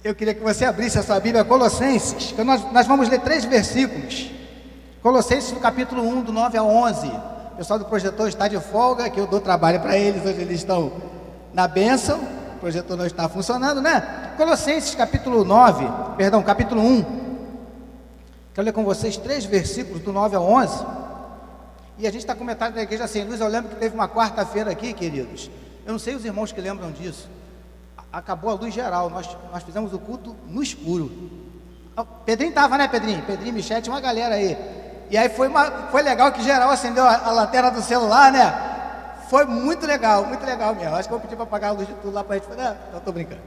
Eu queria que você abrisse a sua Bíblia, Colossenses, que nós vamos ler 3 versículos. Colossenses, no capítulo 1, do 9 ao 11. O pessoal do projetor está de folga, que eu dou trabalho para eles, hoje eles estão na bênção. O projetor não está funcionando, né? Colossenses, capítulo 1. Quero ler com vocês 3 versículos, do 9 ao 11. E a gente está comentando na igreja assim, Luiz, eu lembro que teve uma quarta-feira aqui, queridos. Eu não sei os irmãos que lembram disso. Acabou a luz geral, nós fizemos o culto no escuro. Pedrinho estava, né, Pedrinho? Pedrinho, Michete, uma galera aí. E aí foi legal que geral acendeu a lanterna do celular, né? Foi muito legal mesmo. Acho que eu vou pedir para apagar a luz de tudo lá para a gente. Não, estou brincando.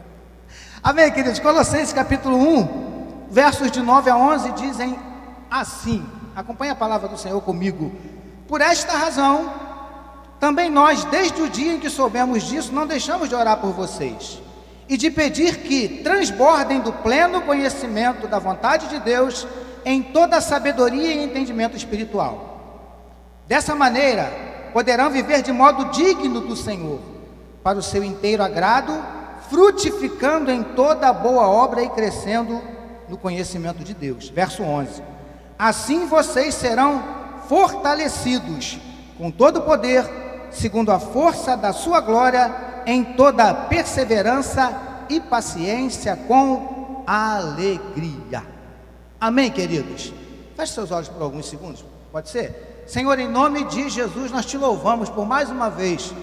Amém, queridos? Colossenses capítulo 1, versos de 9 a 11 dizem assim. Acompanhe a palavra do Senhor comigo. Por esta razão, também nós, desde o dia em que soubemos disso, não deixamos de orar por vocês e de pedir que transbordem do pleno conhecimento da vontade de Deus em toda a sabedoria e entendimento espiritual. Dessa maneira, poderão viver de modo digno do Senhor, para o seu inteiro agrado, frutificando em toda a boa obra e crescendo no conhecimento de Deus. Verso 11. Assim vocês serão fortalecidos com todo o poder, segundo a força da sua glória, em toda perseverança e paciência com alegria. Amém, queridos? Feche seus olhos por alguns segundos, pode ser? Senhor, em nome de Jesus, nós te louvamos por mais uma vez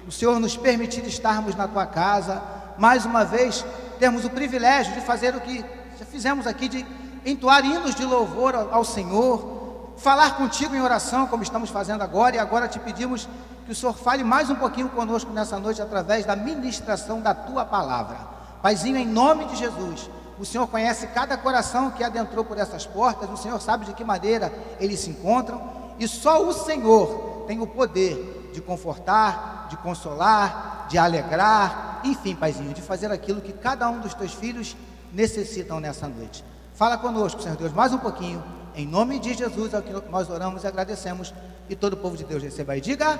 o Senhor nos permitir estarmos na tua casa, mais uma vez termos o privilégio de fazer o que já fizemos aqui, de entoar hinos de louvor ao Senhor, falar contigo em oração, como estamos fazendo agora, e agora te pedimos que o Senhor fale mais um pouquinho conosco nessa noite, através da ministração da tua palavra. Paizinho, em nome de Jesus, o Senhor conhece cada coração que adentrou por essas portas, o Senhor sabe de que maneira eles se encontram, e só o Senhor tem o poder de confortar, de consolar, de alegrar, enfim, Paizinho, de fazer aquilo que cada um dos teus filhos necessitam nessa noite. Fala conosco, Senhor Deus, mais um pouquinho, em nome de Jesus, é o que nós oramos e agradecemos, e todo o povo de Deus receba e diga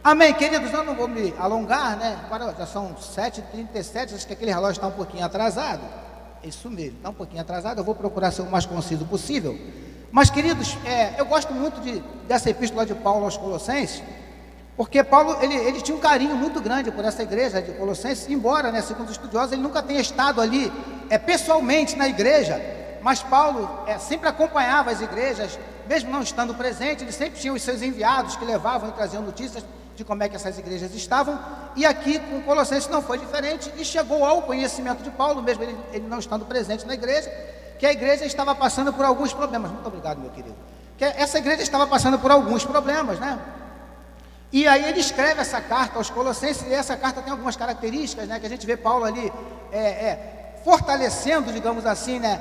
amém. Queridos, eu não vou me alongar, né? Agora já são 7h37, acho que aquele relógio está um pouquinho atrasado. Isso mesmo, está um pouquinho atrasado. Eu vou procurar ser o mais conciso possível. Mas, queridos, eu gosto muito dessa epístola de Paulo aos Colossenses, porque Paulo, ele tinha um carinho muito grande por essa igreja de Colossenses, embora, né, segundo os estudiosos, ele nunca tenha estado ali pessoalmente na igreja, mas Paulo sempre acompanhava as igrejas, mesmo não estando presente, ele sempre tinha os seus enviados que levavam e traziam notícias de como é que essas igrejas estavam, e aqui com Colossenses não foi diferente, e chegou ao conhecimento de Paulo, mesmo ele não estando presente na igreja, que a igreja estava passando por alguns problemas. Muito obrigado, meu querido. Que essa igreja estava passando por alguns problemas, né? E aí ele escreve essa carta aos Colossenses, e essa carta tem algumas características, né? Que a gente vê Paulo ali fortalecendo, digamos assim, né?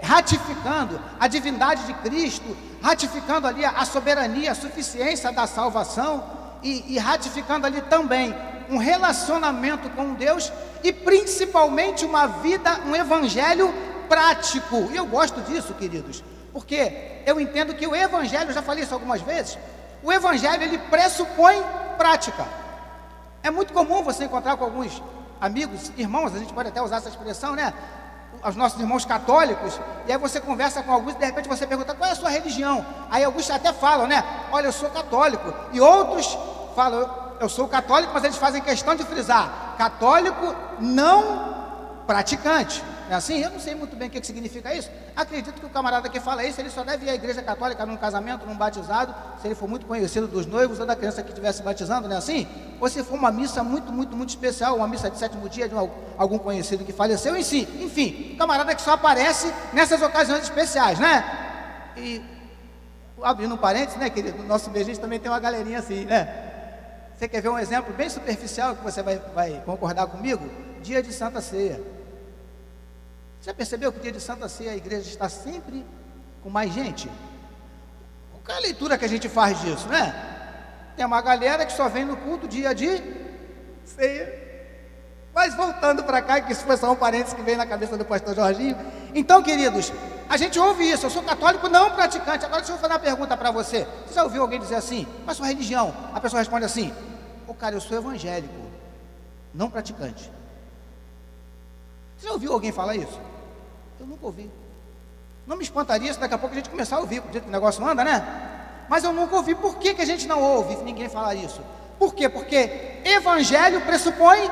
Ratificando a divindade de Cristo, ratificando ali a soberania, a suficiência da salvação, e ratificando ali também um relacionamento com Deus, e principalmente uma vida, um evangelho prático. E eu gosto disso, queridos, porque eu entendo que o evangelho, eu já falei isso algumas vezes, o evangelho ele pressupõe prática. É muito comum você encontrar com alguns amigos, irmãos, a gente pode até usar essa expressão, né? Os nossos irmãos católicos, e aí você conversa com alguns e de repente você pergunta qual é a sua religião, aí alguns até falam, né? Olha, eu sou católico, e outros falam, eu sou católico, mas eles fazem questão de frisar, católico não praticante. É assim? Eu não sei muito bem o que significa isso. Acredito que o camarada que fala isso, ele só deve ir à igreja católica num casamento, num batizado, se ele for muito conhecido dos noivos ou da criança que estivesse batizando, não é assim? Ou se for uma missa muito, muito, muito especial, uma missa de 7º dia de algum conhecido que faleceu, enfim, camarada que só aparece nessas ocasiões especiais, né? E, abrindo um parênteses, né, querido, no nosso meio a gente também tem uma galerinha assim, né? Você quer ver um exemplo bem superficial que você vai concordar comigo? Dia de Santa Ceia. Já percebeu que dia de Santa Ceia a igreja está sempre com mais gente? Qual é a leitura que a gente faz disso, né? Tem uma galera que só vem no culto dia de ceia. Mas voltando para cá, que isso foi só um parênteses que veio na cabeça do pastor Jorginho. Então, queridos, a gente ouve isso, eu sou católico não praticante. Agora deixa eu fazer uma pergunta para você. Você já ouviu alguém dizer assim, qual é a sua religião? A pessoa responde assim, cara, eu sou evangélico, não praticante. Você já ouviu alguém falar isso? Eu nunca ouvi. Não me espantaria se daqui a pouco a gente começar a ouvir, do jeito que o negócio anda, né? Mas eu nunca ouvi. Por que a gente não ouve ninguém falar isso? Por quê? Porque evangelho pressupõe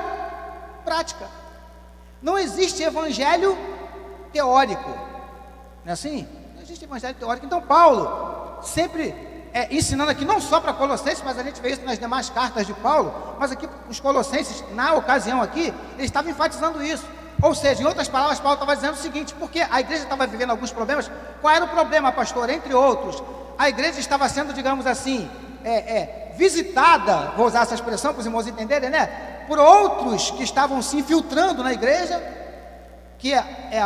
prática. Não existe evangelho teórico. Não é assim? Não existe evangelho teórico. Então Paulo, sempre ensinando aqui, não só para Colossenses, mas a gente vê isso nas demais cartas de Paulo, mas aqui os Colossenses, na ocasião aqui, eles estavam enfatizando isso. Ou seja, em outras palavras, Paulo estava dizendo o seguinte, porque a igreja estava vivendo alguns problemas. Qual era o problema, pastor? Entre outros, a igreja estava sendo, digamos assim, visitada, vou usar essa expressão para os irmãos entenderem, né? Por outros que estavam se infiltrando na igreja, que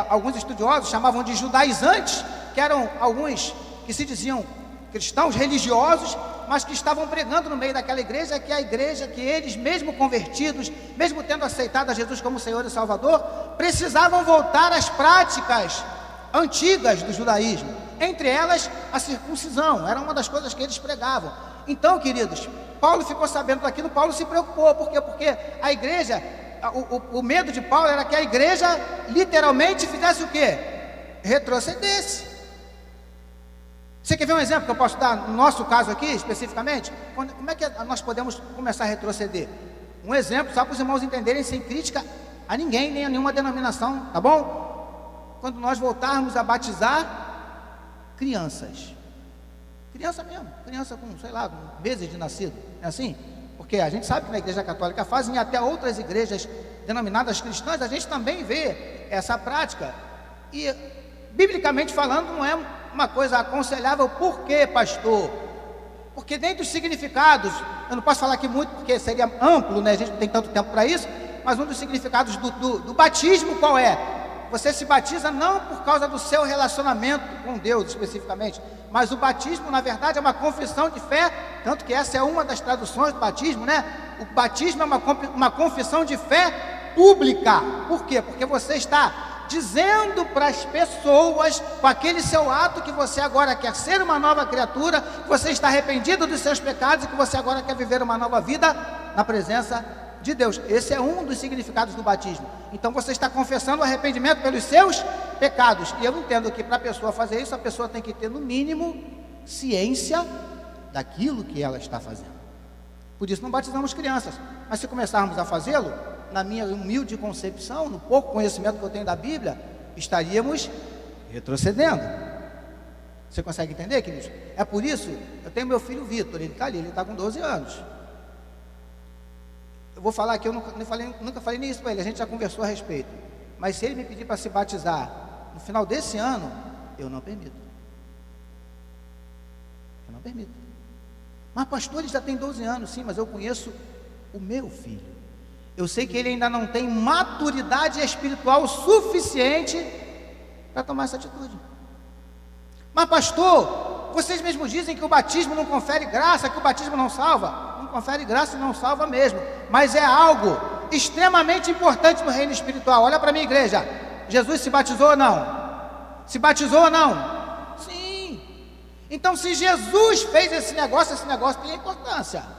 alguns estudiosos chamavam de judaizantes, que eram alguns que se diziam cristãos religiosos, mas que estavam pregando no meio daquela igreja, que é a igreja que eles, mesmo convertidos, mesmo tendo aceitado a Jesus como Senhor e Salvador, precisavam voltar às práticas antigas do judaísmo, entre elas a circuncisão, era uma das coisas que eles pregavam. Então, queridos, Paulo ficou sabendo daquilo, Paulo se preocupou. Por quê? Porque a igreja, o medo de Paulo era que a igreja literalmente fizesse o quê? Retrocedesse. Você quer ver um exemplo que eu posso dar no nosso caso aqui, especificamente? Como é que nós podemos começar a retroceder? Um exemplo, só para os irmãos entenderem, sem crítica a ninguém, nem a nenhuma denominação, tá bom? Quando nós voltarmos a batizar crianças. Criança mesmo, criança com, sei lá, com meses de nascido, é assim? Porque a gente sabe que na igreja católica fazem, e até outras igrejas denominadas cristãs, a gente também vê essa prática. E, biblicamente falando, não é uma coisa aconselhável. Por quê, pastor? Porque dentro dos significados, eu não posso falar aqui muito porque seria amplo, né? A gente não tem tanto tempo para isso, mas um dos significados do batismo qual é? Você se batiza não por causa do seu relacionamento com Deus especificamente, mas o batismo na verdade é uma confissão de fé, tanto que essa é uma das traduções do batismo, né? O batismo é uma confissão de fé pública. Por quê? Porque você está dizendo para as pessoas, com aquele seu ato, que você agora quer ser uma nova criatura, que você está arrependido dos seus pecados e que você agora quer viver uma nova vida na presença de Deus. Esse é um dos significados do batismo. Então você está confessando o arrependimento pelos seus pecados. E eu entendo que para a pessoa fazer isso, a pessoa tem que ter no mínimo ciência daquilo que ela está fazendo. Por isso não batizamos crianças. Mas se começarmos a fazê-lo, na minha humilde concepção, no pouco conhecimento que eu tenho da Bíblia, estaríamos retrocedendo. Você consegue entender, queridos? É por isso, eu tenho meu filho Vitor, ele está ali, ele está com 12 anos. Eu vou falar que eu nunca falei nem isso para ele, a gente já conversou a respeito. Mas se ele me pedir para se batizar no final desse ano, eu não permito. Eu não permito. Mas pastor, ele já tem 12 anos, sim, mas eu conheço o meu filho. Eu sei que ele ainda não tem maturidade espiritual suficiente para tomar essa atitude. Mas pastor, vocês mesmos dizem que o batismo não confere graça, que o batismo não salva. Não confere graça e não salva mesmo, mas é algo extremamente importante no reino espiritual. Olha para mim, igreja, Jesus se batizou ou não? Se batizou ou não? Sim. Então se Jesus fez esse negócio tem importância.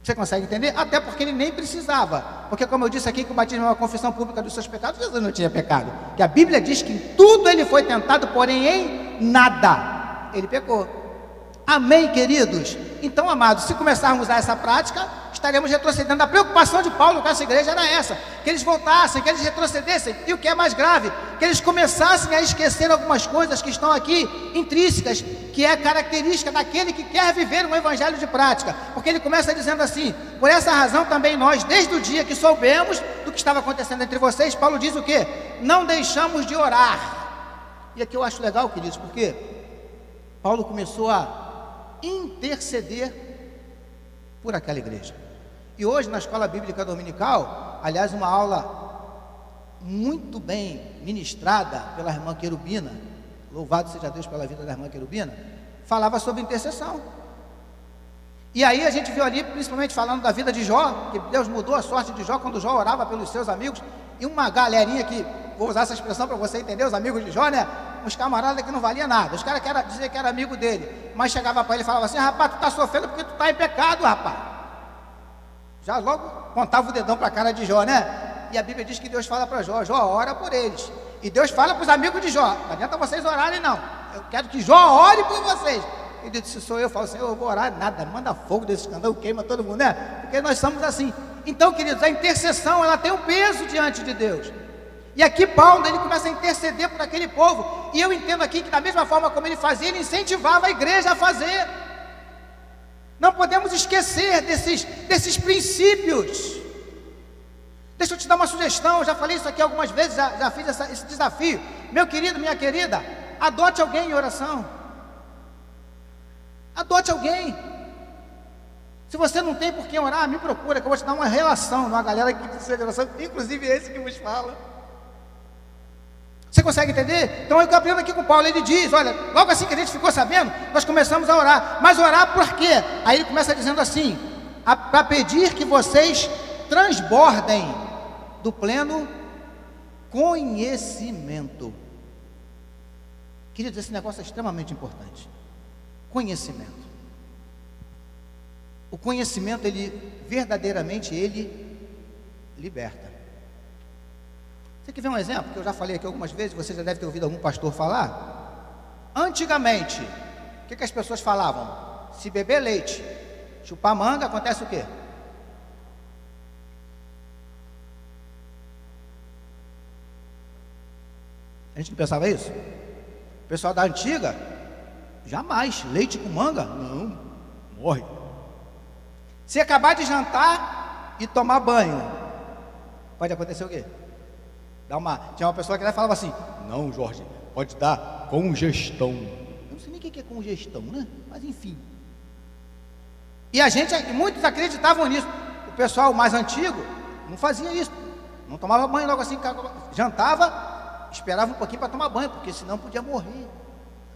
Você consegue entender? Até porque ele nem precisava. Porque como eu disse aqui que o batismo é uma confissão pública dos seus pecados, Jesus não tinha pecado. Que a Bíblia diz que em tudo ele foi tentado, porém em nada ele pecou. Amém, queridos? Então, amados, se começarmos a essa prática, estaremos retrocedendo. A preocupação de Paulo com essa igreja era essa, que eles voltassem, que eles retrocedessem, e o que é mais grave, que eles começassem a esquecer algumas coisas que estão aqui intrínsecas, que é característica daquele que quer viver um evangelho de prática. Porque ele começa dizendo assim: por essa razão também nós, desde o dia que soubemos do que estava acontecendo entre vocês, Paulo diz o quê? Não deixamos de orar. E aqui eu acho legal, queridos, porque Paulo começou a interceder por aquela igreja. E hoje na escola bíblica dominical, aliás, uma aula muito bem ministrada pela irmã Querubina, louvado seja Deus pela vida da irmã Querubina, falava sobre intercessão. E aí a gente viu ali, principalmente falando da vida de Jó, que Deus mudou a sorte de Jó quando Jó orava pelos seus amigos, e uma galerinha que, vou usar essa expressão para você entender, os amigos de Jó, né? Uns camaradas que não valia nada, os caras diziam que era amigo dele, mas chegava para ele e falava assim: rapaz, tu está sofrendo porque tu está em pecado, rapaz. Já logo pontava o dedão para a cara de Jó, né? E a Bíblia diz que Deus fala para Jó: Jó, ora por eles. E Deus fala para os amigos de Jó: não adianta vocês orarem não, eu quero que Jó ore por vocês. E Deus disse: se sou eu, falo assim, eu vou orar, nada, manda fogo desse escândalo, queima todo mundo, né? Porque nós somos assim. Então, queridos, a intercessão, ela tem um peso diante de Deus. E aqui Paulo, ele começa a interceder por aquele povo. E eu entendo aqui que da mesma forma como ele fazia, ele incentivava a igreja a fazer. Não podemos esquecer desses princípios. Deixa eu te dar uma sugestão, eu já falei isso aqui algumas vezes, já fiz esse desafio. Meu querido, minha querida, adote alguém em oração. Adote alguém. Se você não tem por quem orar, me procura, que eu vou te dar uma relação, uma galera que precisa de oração, inclusive esse que vos fala. Você consegue entender? Então eu aprendo aqui com Paulo, ele diz, olha, logo assim que a gente ficou sabendo, nós começamos a orar. Mas orar por quê? Aí ele começa dizendo assim: para pedir que vocês transbordem do pleno conhecimento. Queridos, esse negócio é extremamente importante. Conhecimento. O conhecimento, ele verdadeiramente, ele liberta. Você quer ver um exemplo, que eu já falei aqui algumas vezes, você já deve ter ouvido algum pastor falar? Antigamente, o que as pessoas falavam? Se beber leite, chupar manga, acontece o quê? A gente não pensava isso? O pessoal da antiga, jamais, leite com manga, não, morre. Se acabar de jantar e tomar banho, pode acontecer o quê? Tinha uma pessoa que falava assim: não, Jorge, pode dar congestão. Eu não sei nem o que é congestão, né? Mas enfim. E muitos acreditavam nisso. O pessoal mais antigo não fazia isso, não tomava banho logo assim, jantava, esperava um pouquinho para tomar banho, porque senão podia morrer.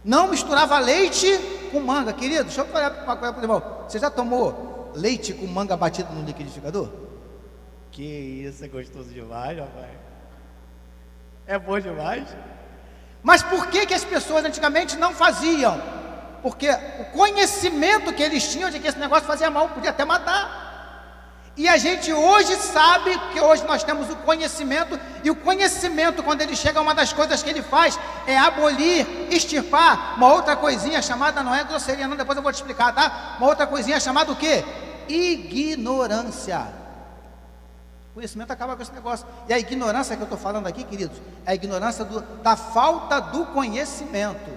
Não misturava leite com manga. Querido, deixa eu falar uma coisa para o irmão. Você já tomou leite com manga batido no liquidificador? Que isso, é gostoso demais, rapaz. É bom demais. Mas por que as pessoas antigamente não faziam? Porque o conhecimento que eles tinham de que esse negócio fazia mal, podia até matar. E a gente hoje sabe que hoje nós temos o conhecimento, e o conhecimento, quando ele chega, uma das coisas que ele faz é abolir, extirpar uma outra coisinha chamada, não é grosseria não, depois eu vou te explicar, tá? Uma outra coisinha chamada o quê? Ignorância. O conhecimento acaba com esse negócio. E a ignorância que eu estou falando aqui, queridos, é a ignorância da falta do conhecimento.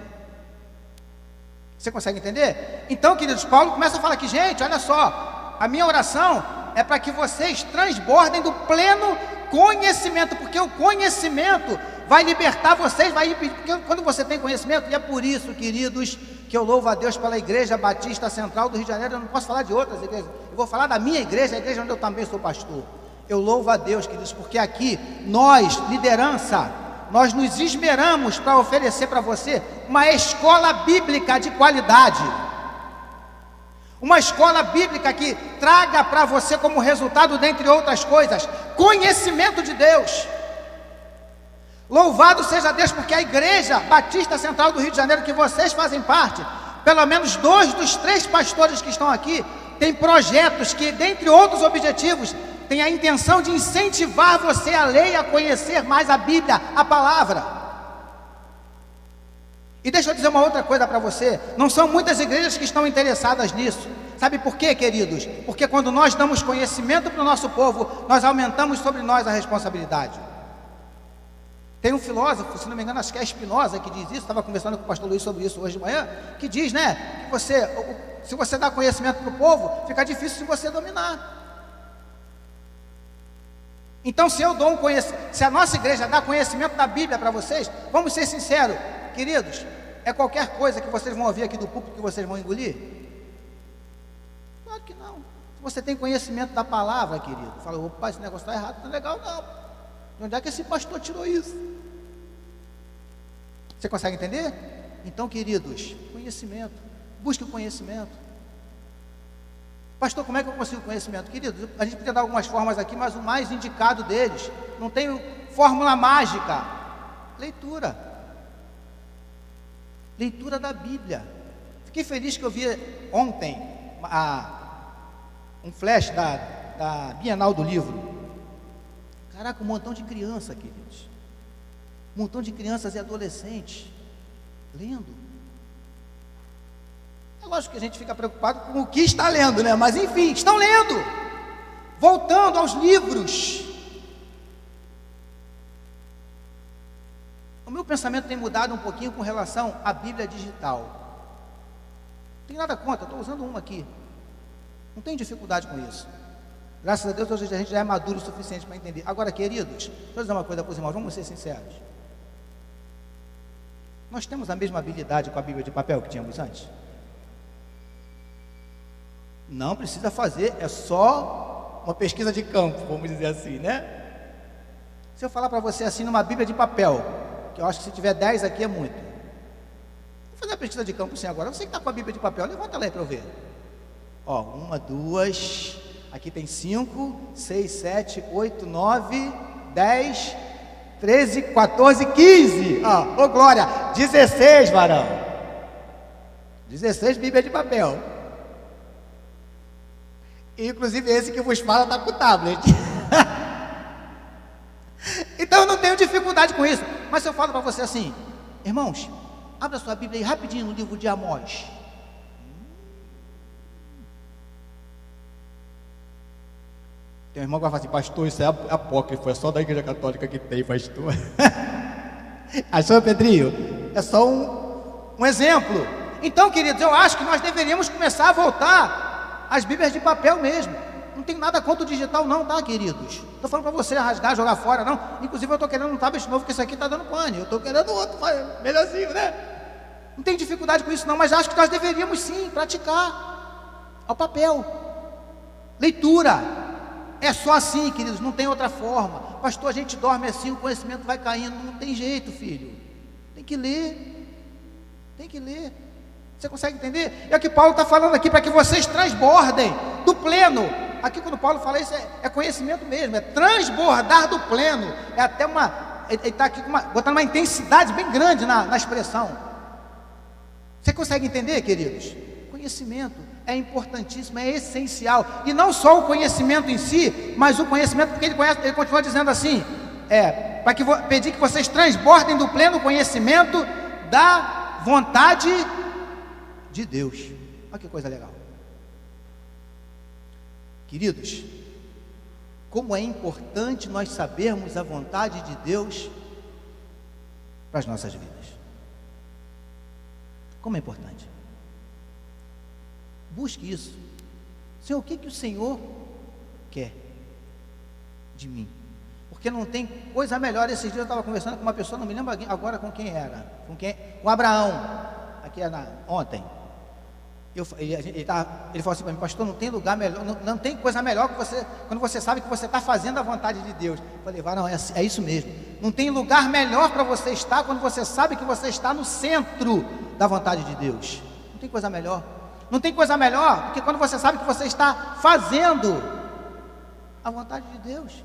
Você consegue entender? Então, queridos, Paulo começa a falar aqui: gente, olha só, a minha oração é para que vocês transbordem do pleno conhecimento, porque o conhecimento vai libertar vocês, vai impedir, porque quando você tem conhecimento, e é por isso, queridos, que eu louvo a Deus pela Igreja Batista Central do Rio de Janeiro. Eu não posso falar de outras igrejas, eu vou falar da minha igreja, a igreja onde eu também sou pastor. Eu louvo a Deus, queridos, porque aqui nós, liderança, nós nos esmeramos para oferecer para você uma escola bíblica de qualidade. Uma escola bíblica que traga para você como resultado, dentre outras coisas, conhecimento de Deus. Louvado seja Deus, porque a Igreja Batista Central do Rio de Janeiro, que vocês fazem parte, pelo menos 2 dos 3 pastores que estão aqui, tem projetos que, dentre outros objetivos, tem a intenção de incentivar você a ler e a conhecer mais a Bíblia, a palavra. E deixa eu dizer uma outra coisa para você: não são muitas igrejas que estão interessadas nisso. Sabe por quê, queridos? Porque quando nós damos conhecimento para o nosso povo, nós aumentamos sobre nós a responsabilidade. Tem um filósofo, se não me engano, acho que é Spinoza, que diz isso. Estava conversando com o pastor Luiz sobre isso hoje de manhã, que diz, né, que se você dá conhecimento para o povo, fica difícil de você dominar. Então, se a nossa igreja dá conhecimento da Bíblia para vocês, vamos ser sinceros, queridos, é qualquer coisa que vocês vão ouvir aqui do púlpito que vocês vão engolir? Claro que não. Se você tem conhecimento da palavra, querido, fala: opa, esse negócio está errado, não é legal não. De onde é que esse pastor tirou isso? Você consegue entender? Então, queridos, conhecimento, busque o conhecimento. Pastor, como é que eu consigo conhecimento? Queridos, a gente podia dar algumas formas aqui, mas o mais indicado deles, não tem fórmula mágica: leitura. Leitura da Bíblia. Fiquei feliz que eu vi ontem um flash da Bienal do Livro. Caraca, um montão de criança, queridos. Um montão de crianças e adolescentes lendo. É lógico que a gente fica preocupado com o que está lendo, né? Mas enfim, estão lendo. Voltando aos livros. O meu pensamento tem mudado um pouquinho com relação à Bíblia digital. Não tem nada contra, estou usando uma aqui. Não tem dificuldade com isso. Graças a Deus, hoje a gente já é maduro o suficiente para entender. Agora, queridos, deixa eu dizer uma coisa para os irmãos, vamos ser sinceros. Nós temos a mesma habilidade com a Bíblia de papel que tínhamos antes? Não precisa fazer, é só uma pesquisa de campo, vamos dizer assim, né? Se eu falar para você assim, numa Bíblia de papel, que eu acho que se tiver 10 aqui é muito. Vou fazer a pesquisa de campo sim agora. Você que está com a Bíblia de papel, levanta lá para eu ver. Ó, 1, 2, aqui tem 5, 6, 7, 8, 9, 10, 13, 14, 15. Ó, ô glória, 16, varão. 16 Bíblia de papel. Inclusive esse que vos fala está com o tablet. Então eu não tenho dificuldade com isso. Mas se eu falo para você assim, irmãos, abra sua Bíblia aí rapidinho no livro de Amós. Tem um irmão que vai falar assim, pastor, isso é apócrifo, é só da Igreja Católica que tem, pastor. Achou, Pedrinho? É só um exemplo. Então, queridos, eu acho que nós deveríamos começar a voltar às Bíblias de papel mesmo. Não tem nada contra o digital não, tá, queridos? Estou falando para você rasgar, jogar fora, não. Inclusive eu estou querendo um tablet novo, porque isso aqui está dando pane. Eu estou querendo outro, melhorzinho, né? Não tem dificuldade com isso não, mas acho que nós deveríamos sim praticar ao papel. Leitura. É só assim, queridos, não tem outra forma. Pastor, a gente dorme assim, o conhecimento vai caindo. Não tem jeito, filho. Tem que ler. Tem que ler. Você consegue entender? É o que Paulo está falando aqui, para que vocês transbordem do pleno. Aqui quando Paulo fala isso, é conhecimento mesmo, é transbordar do pleno. É até ele está aqui botando uma intensidade bem grande na expressão. Você consegue entender, queridos? Conhecimento é importantíssimo, é essencial. E não só o conhecimento em si, mas o conhecimento, porque ele continua dizendo assim, para pedir que vocês transbordem do pleno conhecimento da vontade de Deus. Olha que coisa legal. Queridos, como é importante nós sabermos a vontade de Deus para as nossas vidas. Como é importante. Busque isso. Senhor, o que o Senhor quer de mim? Porque não tem coisa melhor. Esses dias eu estava conversando com uma pessoa, não me lembro agora com quem era, com Abraão, aqui ontem. Ele falou assim para mim, pastor, não tem lugar melhor, não tem coisa melhor que você, quando você sabe que você está fazendo a vontade de Deus. Eu falei, não, é isso mesmo. Não tem lugar melhor para você estar quando você sabe que você está no centro da vontade de Deus. Não tem coisa melhor. Não tem coisa melhor do que quando você sabe que você está fazendo a vontade de Deus.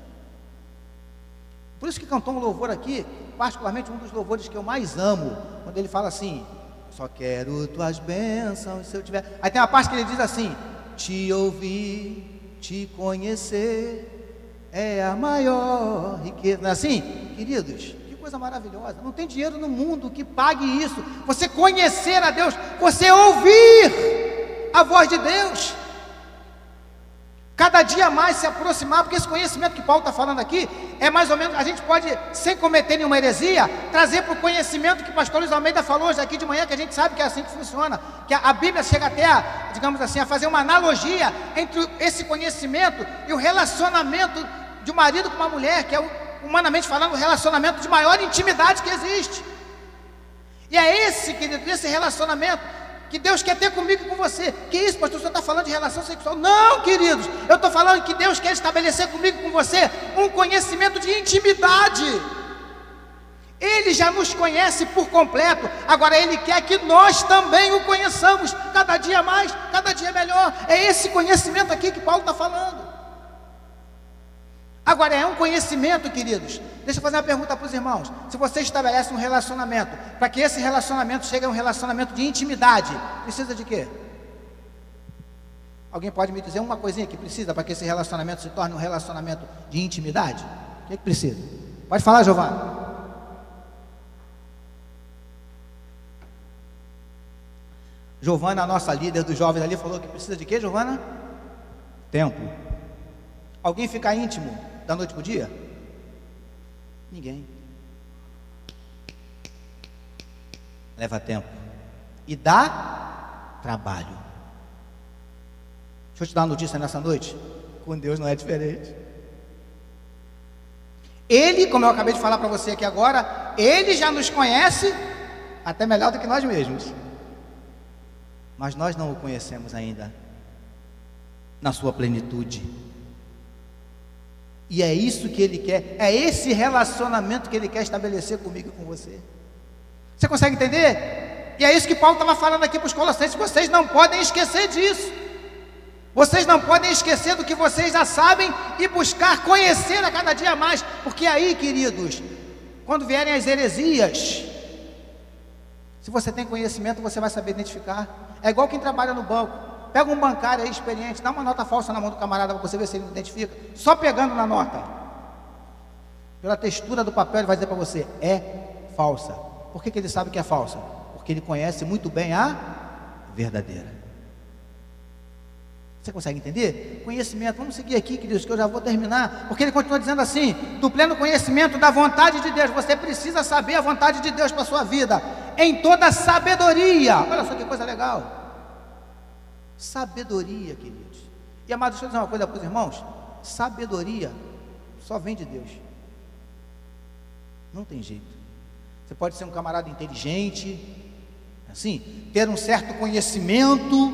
Por isso que cantou um louvor aqui, particularmente um dos louvores que eu mais amo, quando ele fala assim, só quero tuas bênçãos se eu tiver. Aí tem uma parte que ele diz assim, te ouvir, te conhecer, é a maior riqueza. Não é assim? Queridos, que coisa maravilhosa. Não tem dinheiro no mundo que pague isso. Você conhecer a Deus, você ouvir a voz de Deus, cada dia mais se aproximar, porque esse conhecimento que Paulo está falando aqui, é mais ou menos, a gente pode, sem cometer nenhuma heresia, trazer para o conhecimento que o pastor Luiz Almeida falou hoje aqui de manhã, que a gente sabe que é assim que funciona, que a Bíblia chega até digamos assim, a fazer uma analogia entre esse conhecimento e o relacionamento de um marido com uma mulher, que é, humanamente falando, o relacionamento de maior intimidade que existe. E é esse, querido, esse relacionamento que Deus quer ter comigo e com você. Que isso, pastor, o senhor está falando de relação sexual? Não, queridos, eu estou falando que Deus quer estabelecer comigo e com você um conhecimento de intimidade. Ele já nos conhece por completo, agora Ele quer que nós também o conheçamos, cada dia mais, cada dia melhor. É esse conhecimento aqui que Paulo está falando. Agora, é um conhecimento, queridos. Deixa eu fazer uma pergunta para os irmãos. Se você estabelece um relacionamento, para que esse relacionamento chegue a um relacionamento de intimidade, precisa de quê? Alguém pode me dizer uma coisinha que precisa para que esse relacionamento se torne um relacionamento de intimidade? O que precisa? Pode falar, Giovana. Giovana, a nossa líder dos jovens ali, falou que precisa de quê, Giovana? Tempo. Alguém fica íntimo da noite para o dia? Ninguém. Leva tempo. E dá trabalho. Deixa eu te dar uma notícia nessa noite. Com Deus não é diferente. Ele, como eu acabei de falar para você aqui agora, Ele já nos conhece até melhor do que nós mesmos. Mas nós não o conhecemos ainda na sua plenitude. E é isso que Ele quer, é esse relacionamento que Ele quer estabelecer comigo e com você. Você consegue entender? E é isso que Paulo estava falando aqui para os Colossenses. Vocês não podem esquecer disso. Vocês não podem esquecer do que vocês já sabem e buscar conhecer a cada dia mais. Porque aí, queridos, quando vierem as heresias, se você tem conhecimento, você vai saber identificar. É igual quem trabalha no banco. Pega um bancário aí experiente, dá uma nota falsa na mão do camarada para você ver se ele identifica. Só pegando na nota, pela textura do papel, ele vai dizer para você: é falsa. Por que ele sabe que é falsa? Porque ele conhece muito bem a verdadeira. Você consegue entender? Conhecimento, vamos seguir aqui, queridos, que eu já vou terminar, porque ele continua dizendo assim: do pleno conhecimento da vontade de Deus. Você precisa saber a vontade de Deus para a sua vida, em toda sabedoria. Olha só que coisa legal. Sabedoria, queridos. E amados, deixa eu dizer uma coisa para os irmãos: sabedoria só vem de Deus. Não tem jeito. Você pode ser um camarada inteligente, assim, ter um certo conhecimento,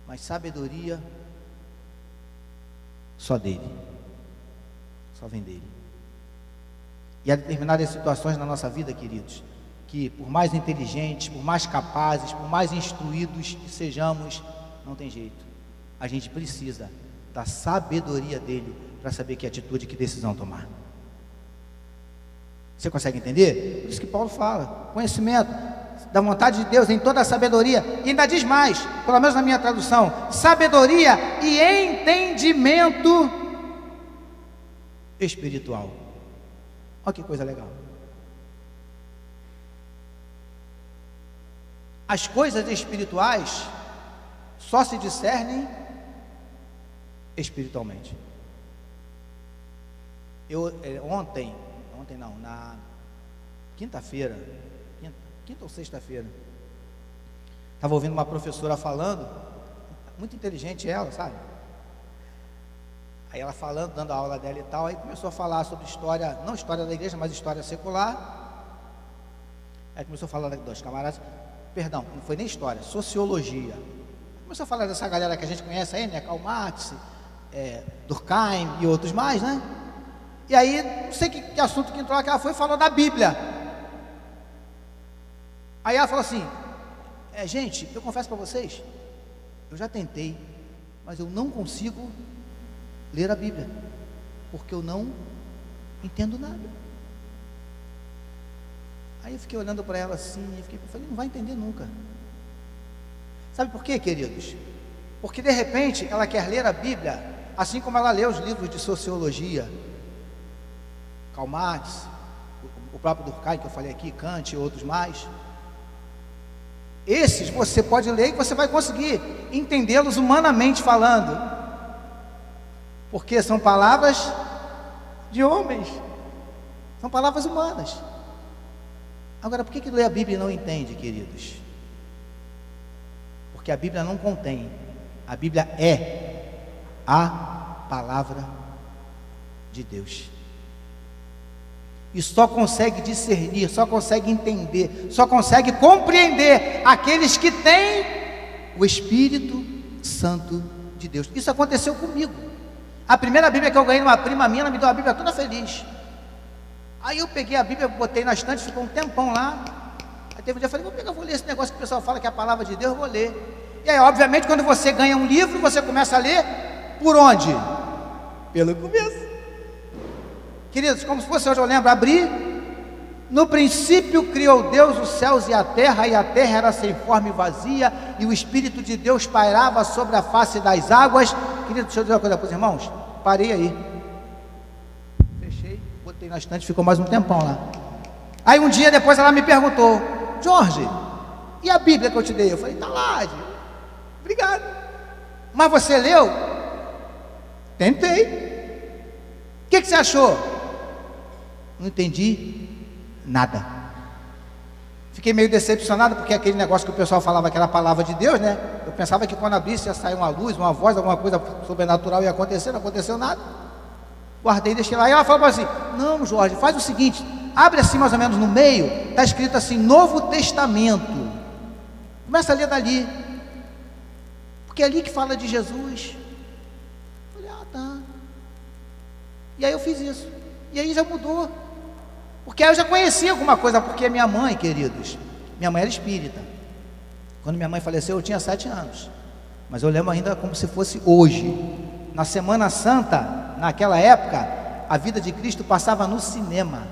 mas sabedoria só dele, só vem dele. E há determinadas situações na nossa vida, queridos, que por mais inteligentes, por mais capazes, por mais instruídos que sejamos, não tem jeito. A gente precisa da sabedoria dele para saber que atitude, que decisão tomar. Você consegue entender? Por isso que Paulo fala, conhecimento da vontade de Deus em toda a sabedoria. E ainda diz mais, pelo menos na minha tradução: sabedoria e entendimento espiritual. Olha que coisa legal. As coisas espirituais só se discernem espiritualmente. Na quinta-feira, quinta ou sexta-feira, estava ouvindo uma professora falando, muito inteligente ela, sabe? Aí ela falando, dando a aula dela e tal, aí começou a falar sobre história, não história da igreja, mas história secular. Aí começou a falar dos camaradas, perdão, não foi nem história, sociologia. Começou a falar dessa galera que a gente conhece aí, né? Karl Marx, Durkheim e outros mais, né? E aí, não sei que assunto que entrou lá, que ela foi e falou da Bíblia. Aí ela falou assim: gente, eu confesso para vocês, eu já tentei, mas eu não consigo ler a Bíblia, porque eu não entendo nada. Aí eu fiquei olhando para ela assim, eu falei: não vai entender nunca. Sabe por quê, queridos? Porque de repente ela quer ler a Bíblia, assim como ela lê os livros de sociologia, Karl Marx, o próprio Durkheim que eu falei aqui, Kant e outros mais. Esses você pode ler e você vai conseguir entendê-los humanamente falando, porque são palavras de homens, são palavras humanas. Agora, por que lê a Bíblia e não entende, queridos? Porque a Bíblia não contém, a Bíblia é a palavra de Deus. E só consegue discernir, só consegue entender, só consegue compreender aqueles que têm o Espírito Santo de Deus. Isso aconteceu comigo. A primeira Bíblia que eu ganhei, uma prima minha, ela me deu a Bíblia toda feliz. Aí eu peguei a Bíblia, botei na estante, ficou um tempão lá. Aí teve um dia eu falei: vou ler esse negócio que o pessoal fala que é a palavra de Deus, eu vou ler. E aí, obviamente, quando você ganha um livro, você começa a ler por onde? Pelo começo. Queridos, como se fosse hoje, eu lembro, abri: no princípio criou Deus os céus e a terra era sem forma e vazia, e o Espírito de Deus pairava sobre a face das águas. Queridos, deixa eu dizer uma coisa para os irmãos, parei aí. botei na estante, ficou mais um tempão lá. Aí um dia depois ela me perguntou: Jorge, e a Bíblia que eu te dei? Eu falei: tá lá, obrigado. Mas você leu? Tentei. O que você achou? Não entendi nada. Fiquei meio decepcionado, porque aquele negócio que o pessoal falava que era a palavra de Deus, né? Eu pensava que quando abrisse ia sair uma luz, uma voz, alguma coisa sobrenatural ia acontecer, não aconteceu nada. Guardei e deixei lá. E ela falou assim: não, Jorge, faz o seguinte, abre assim mais ou menos no meio, está escrito assim, Novo Testamento. Começa a ler dali, porque é ali que fala de Jesus. Eu falei: ah, tá. E aí eu fiz isso, e aí já mudou, porque aí eu já conhecia alguma coisa, porque minha mãe, queridos, minha mãe era espírita. Quando minha mãe faleceu eu tinha 7 anos, mas eu lembro ainda como se fosse hoje. Na Semana Santa, naquela época, a vida de Cristo passava no cinema.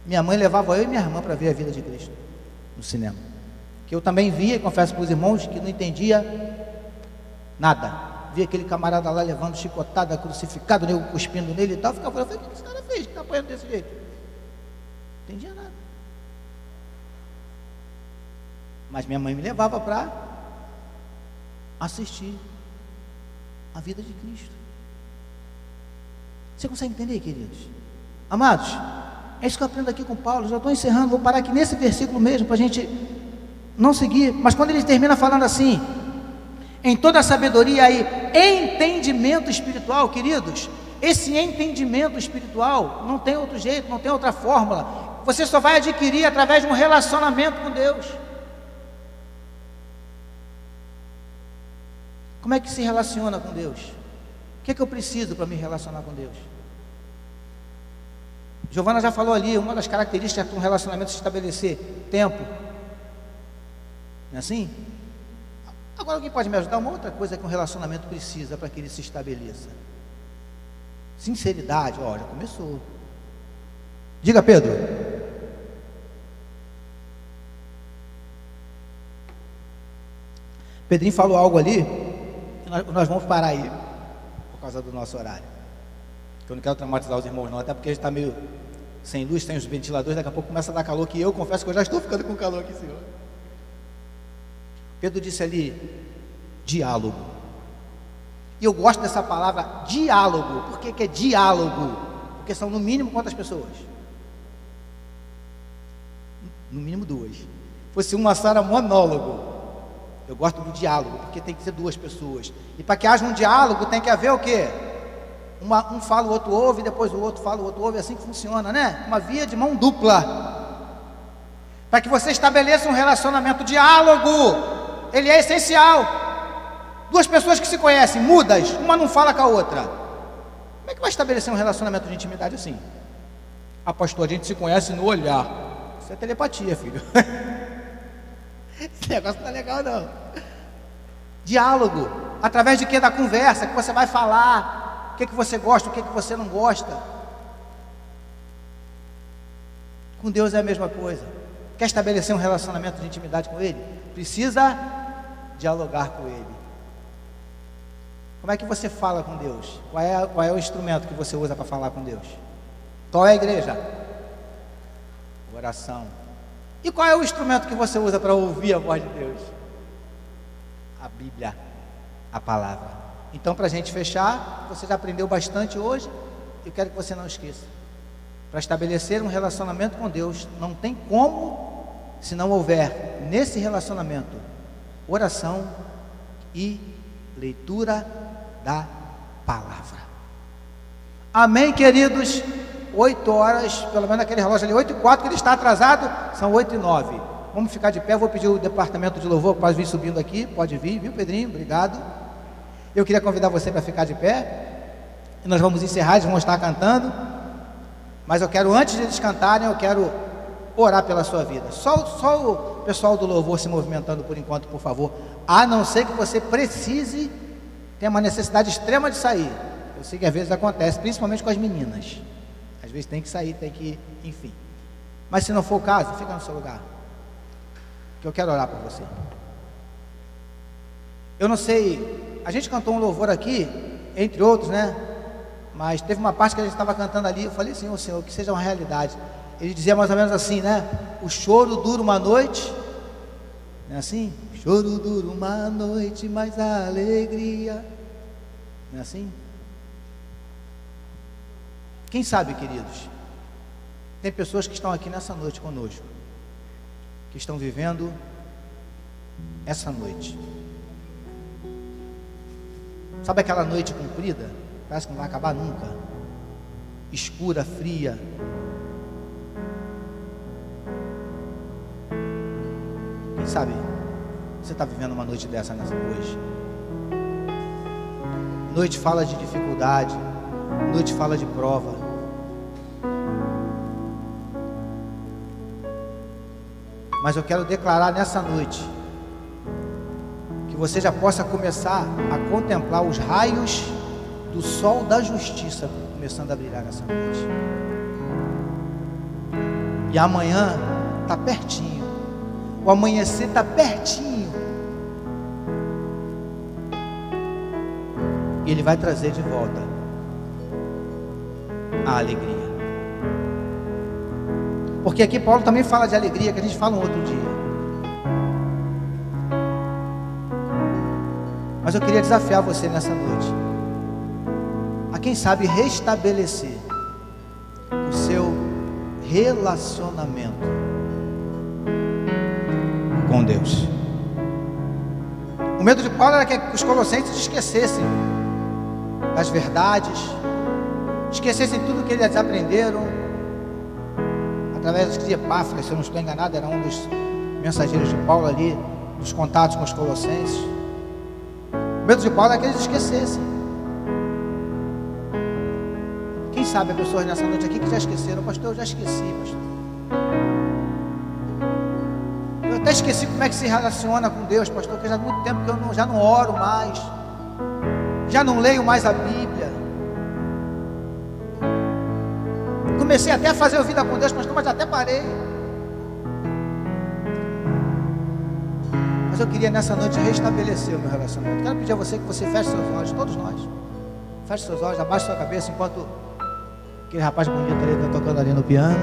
Minha mãe levava eu e minha irmã para ver a vida de Cristo no cinema, que eu também via, e confesso para os irmãos que não entendia nada. Via aquele camarada lá levando chicotada, crucificado, nego cuspindo nele e tal. Ficava falando: o que esse cara fez que está apanhando desse jeito? Não entendia nada. Mas minha mãe me levava para assistir a vida de Cristo. Você consegue entender, queridos? Amados, é isso que eu aprendo aqui com Paulo. Já estou encerrando, vou parar aqui nesse versículo mesmo, para a gente não seguir. Mas quando ele termina falando assim: em toda a sabedoria e entendimento espiritual, queridos, esse entendimento espiritual não tem outro jeito, não tem outra fórmula. Você só vai adquirir através de um relacionamento com Deus. Como é que se relaciona com Deus? O que é que eu preciso para me relacionar com Deus? Giovana já falou ali, uma das características de um relacionamento se estabelecer: tempo. Não é assim? Agora alguém pode me ajudar? Uma outra coisa que um relacionamento precisa para que ele se estabeleça: sinceridade. Ó, já começou. Diga, Pedro. Pedrinho falou algo ali, nós vamos parar aí, por causa do nosso horário. Eu não quero traumatizar os irmãos não, até porque a gente está meio sem luz, sem os ventiladores, daqui a pouco começa a dar calor, que eu confesso que eu já estou ficando com calor aqui, Senhor. Pedro disse ali: diálogo. E eu gosto dessa palavra diálogo. Por que é diálogo? Porque são no mínimo quantas pessoas? No mínimo 2. Se fosse uma só era monólogo. Eu gosto do diálogo, porque tem que ser 2 pessoas. E para que haja um diálogo tem que haver o quê? Um fala, o outro ouve, depois o outro fala, o outro ouve. É assim que funciona, né? Uma via de mão dupla. Para que você estabeleça um relacionamento, diálogo, ele é essencial. 2 pessoas que se conhecem, mudas, uma não fala com a outra. Como é que vai estabelecer um relacionamento de intimidade assim? Ah, pastor, a gente se conhece no olhar. Isso é telepatia, filho. Esse negócio não é legal não. Diálogo, através de quê? Da conversa, que você vai falar, o que você gosta, o que você não gosta. Com Deus é a mesma coisa. Quer estabelecer um relacionamento de intimidade com Ele? Precisa dialogar com Ele. Como é que você fala com Deus? Qual é o instrumento que você usa para falar com Deus? Qual é a igreja? Oração. E qual é o instrumento que você usa para ouvir a voz de Deus? A Bíblia, a palavra. Então, para a gente fechar, você já aprendeu bastante hoje. Eu quero que você não esqueça: para estabelecer um relacionamento com Deus, não tem como, se não houver nesse relacionamento oração e leitura da palavra. Amém, queridos? 8 horas, pelo menos aquele relógio ali, 8h04, que ele está atrasado, são 8h09. Vamos ficar de pé. Eu vou pedir o departamento de louvor para vir subindo aqui. Pode vir, viu, Pedrinho? Obrigado. Eu queria convidar você para ficar de pé, e nós vamos encerrar, eles vão estar cantando, mas eu quero, antes de eles cantarem, eu quero orar pela sua vida. Só o pessoal do louvor se movimentando por enquanto, por favor, a não ser que você precise, tenha uma necessidade extrema de sair. Eu sei que às vezes acontece, principalmente com as meninas. Às vezes tem que sair, tem que, enfim. Mas se não for o caso, fica no seu lugar, que eu quero orar por você. Eu não sei, a gente cantou um louvor aqui, entre outros, né? Mas teve uma parte que a gente estava cantando ali, eu falei assim, ô Senhor, que seja uma realidade. Ele dizia mais ou menos assim, né? O choro dura uma noite, não é assim? O choro dura uma noite, mas a alegria, não é assim? Quem sabe, queridos, tem pessoas que estão aqui nessa noite conosco, que estão vivendo essa noite. Sabe aquela noite comprida? Parece que não vai acabar nunca. Escura, fria. Quem sabe você está vivendo uma noite dessa hoje? Noite fala de dificuldade, noite fala de prova. Mas eu quero declarar nessa noite que você já possa começar a contemplar os raios do sol da justiça começando a brilhar nessa noite. E amanhã está pertinho, o amanhecer está pertinho, e Ele vai trazer de volta a alegria. Porque aqui Paulo também fala de alegria, que a gente fala um outro dia. Mas eu queria desafiar você nessa noite a, quem sabe, restabelecer o seu relacionamento com Deus. O medo de Paulo era que os colossenses esquecessem das verdades, esquecessem tudo que eles aprenderam através de Epáfras, se eu não estou enganado, era um dos mensageiros de Paulo ali, dos contatos com os colossenses. O medo de Paulo é que eles esquecessem. Quem sabe há pessoas nessa noite aqui que já esqueceram, pastor, eu já esqueci, pastor. Eu até esqueci como é que se relaciona com Deus, pastor, porque já há muito tempo que eu já não oro mais, já não leio mais a Bíblia. Comecei até a fazer a vida com Deus, pastor, mas até parei. Mas eu queria nessa noite restabelecer o meu relacionamento. Quero pedir a você que você feche seus olhos, todos nós. Feche seus olhos, abaixe sua cabeça enquanto aquele rapaz bonito ali está tocando ali no piano.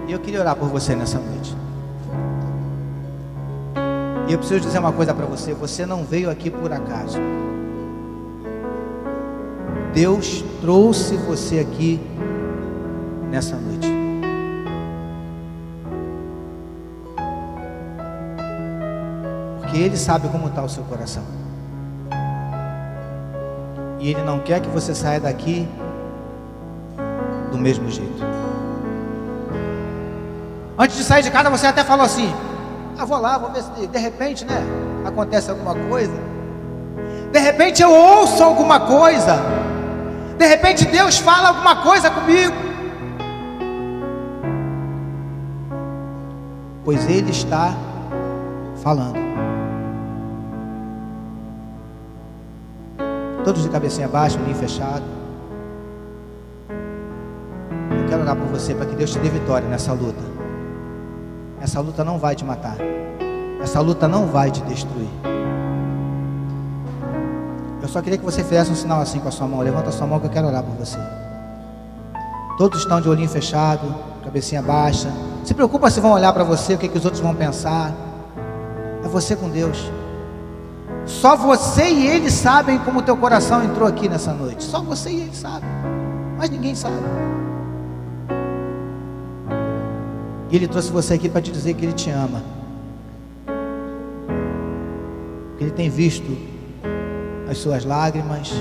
E eu queria orar por você nessa noite. E eu preciso dizer uma coisa para você: você não veio aqui por acaso. Deus trouxe você aqui nessa noite. Porque Ele sabe como está o seu coração. E Ele não quer que você saia daqui do mesmo jeito. Antes de sair de casa, você até falou assim: vou lá, vou ver se de repente, né, acontece alguma coisa. De repente eu ouço alguma coisa. De repente Deus fala alguma coisa comigo. Pois Ele está falando. Todos de cabecinha baixa, olhinho fechado. Eu quero orar por você para que Deus te dê vitória nessa luta. Essa luta não vai te matar. Essa luta não vai te destruir. Eu só queria que você fizesse um sinal assim com a sua mão. Levanta a sua mão que eu quero orar por você. Todos estão de olhinho fechado, cabecinha baixa. Se preocupa se vão olhar para você, o que os outros vão pensar. É você com Deus. Só você e Ele sabem como o teu coração entrou aqui nessa noite. Só você e Ele sabem. Mas ninguém sabe. E Ele trouxe você aqui para te dizer que Ele te ama. Que Ele tem visto as suas lágrimas.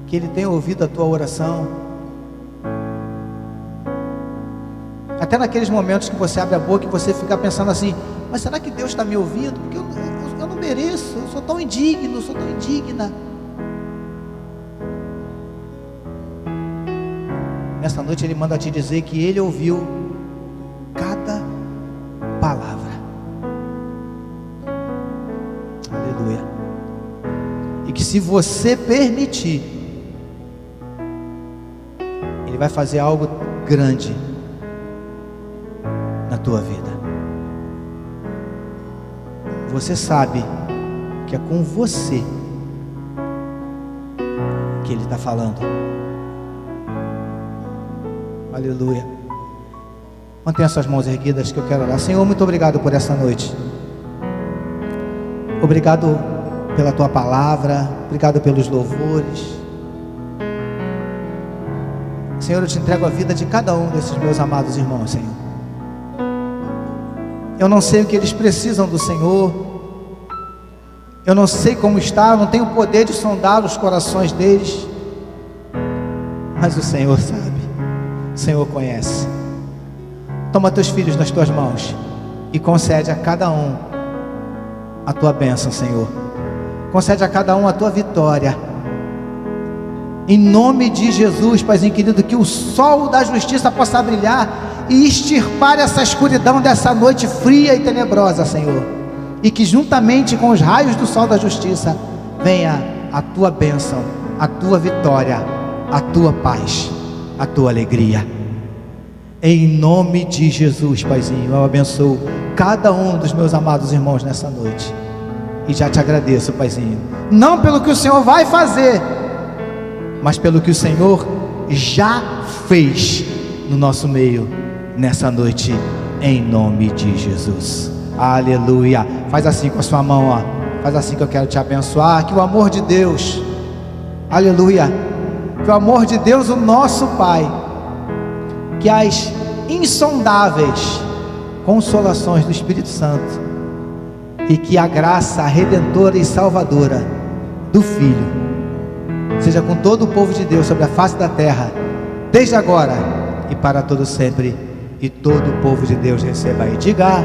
Que Ele tem ouvido a tua oração. Até naqueles momentos que você abre a boca e você fica pensando assim: mas será que Deus está me ouvindo? Porque eu não mereço, eu sou tão indigno, sou tão indigna. Nessa noite Ele manda te dizer que Ele ouviu cada palavra. Aleluia. E que se você permitir, Ele vai fazer algo grande na tua vida. Você sabe que é com você que Ele está falando. Aleluia. Mantenha suas mãos erguidas que eu quero orar. Senhor, muito obrigado por essa noite. Obrigado pela Tua palavra. Obrigado pelos louvores. Senhor, eu te entrego a vida de cada um desses meus amados irmãos, Senhor. Eu não sei o que eles precisam do Senhor. Eu não sei como está, eu não tenho o poder de sondar os corações deles. Mas o Senhor sabe, o Senhor conhece. Toma teus filhos nas tuas mãos e concede a cada um a tua bênção, Senhor. Concede a cada um a tua vitória. Em nome de Jesus, Paizinho querido, que o sol da justiça possa brilhar e extirpar essa escuridão dessa noite fria e tenebrosa, Senhor. E que juntamente com os raios do sol da justiça venha a tua bênção, a tua vitória, a tua paz, a tua alegria. Em nome de Jesus, Paizinho, eu abençoo cada um dos meus amados irmãos nessa noite. E já te agradeço, Paizinho, não pelo que o Senhor vai fazer, mas pelo que o Senhor já fez no nosso meio nessa noite, em nome de Jesus. Aleluia. Faz assim com a sua mão, ó. Faz assim que eu quero te abençoar. Que o amor de Deus, aleluia, que o amor de Deus, o nosso Pai, que as insondáveis consolações do Espírito Santo e que a graça redentora e salvadora do Filho seja com todo o povo de Deus sobre a face da terra, desde agora e para todo sempre. E todo o povo de Deus receba aí. Diga